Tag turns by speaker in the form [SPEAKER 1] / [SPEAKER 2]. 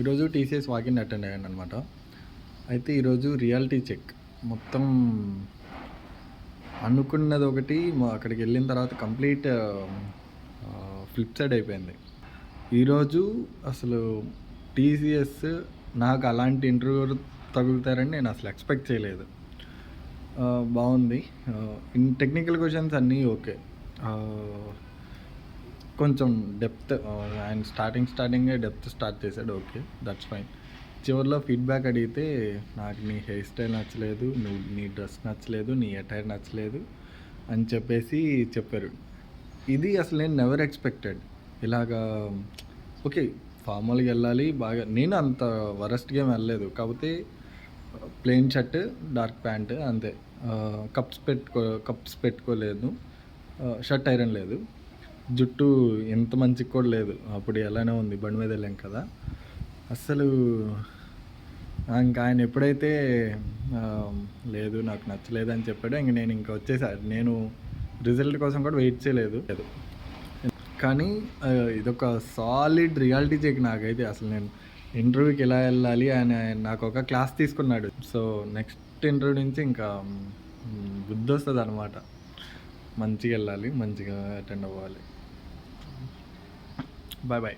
[SPEAKER 1] ఈరోజు TCS walk-in attend అయ్యాను అనమాట. అయితే ఈరోజు రియాలిటీ చెక్ మొత్తం అనుకున్నది ఒకటి, అక్కడికి వెళ్ళిన తర్వాత కంప్లీట్ ఫ్లిప్ సైడ్ అయిపోయింది. ఈరోజు అసలు టీసీఎస్ నాకు అలాంటి ఇంటర్వ్యూ తగులుతారని నేను అసలు ఎక్స్పెక్ట్ చేయలేదు. బాగుంది. ఇన్ టెక్నికల్ క్వశ్చన్స్ అన్నీ ఓకే. కొంచెం డెప్త్ ఆయన స్టార్టింగే డెప్త్ స్టార్ట్ చేశాడు. Okay, that's fine. చివరిలో ఫీడ్బ్యాక్ అడిగితే నాకు నీ హెయిర్ స్టైల్ నచ్చలేదు, నీ డ్రెస్ నచ్చలేదు, నీ అటైర్ నచ్చలేదు అని చెప్పారు. ఇది అసలు నేను నెవర్ ఎక్స్పెక్టెడ్. ఇలాగా ఓకే, ఫార్మల్గా వెళ్ళాలి బాగా. నేను అంత వరస్ట్గా ఏం వెళ్ళలేదు, కాకపోతే ప్లెయిన్ షర్ట్, డార్క్ ప్యాంట్ అంతే. కప్స్ పెట్టుకోలేదు, షర్ట్ ఐరన్ లేదు, జుట్టు ఎంత మంచిగా కూడా లేదు. అప్పుడు ఎలానే ఉంది, బండి మీద వెళ్ళాం కదా. అస్సలు ఇంకా ఆయన ఎప్పుడైతే లేదు నాకు నచ్చలేదు అని చెప్పాడో నేను ఇంకా వచ్చేసాను. నేను రిజల్ట్ కోసం కూడా వెయిట్ చేయలేదు. కానీ ఇదొక సాలిడ్ రియాలిటీ చెక్ నాకైతే. అసలు నేను ఇంటర్వ్యూకి ఎలా వెళ్ళాలి అని నాకు ఒక క్లాస్ తీసుకున్నాడు. సో నెక్స్ట్ ఇంటర్వ్యూ నుంచి ఇంకా బుద్ధి వస్తుంది అనమాట. మంచిగా వెళ్ళాలి, మంచిగా అటెండ్ అవ్వాలి. Bye bye.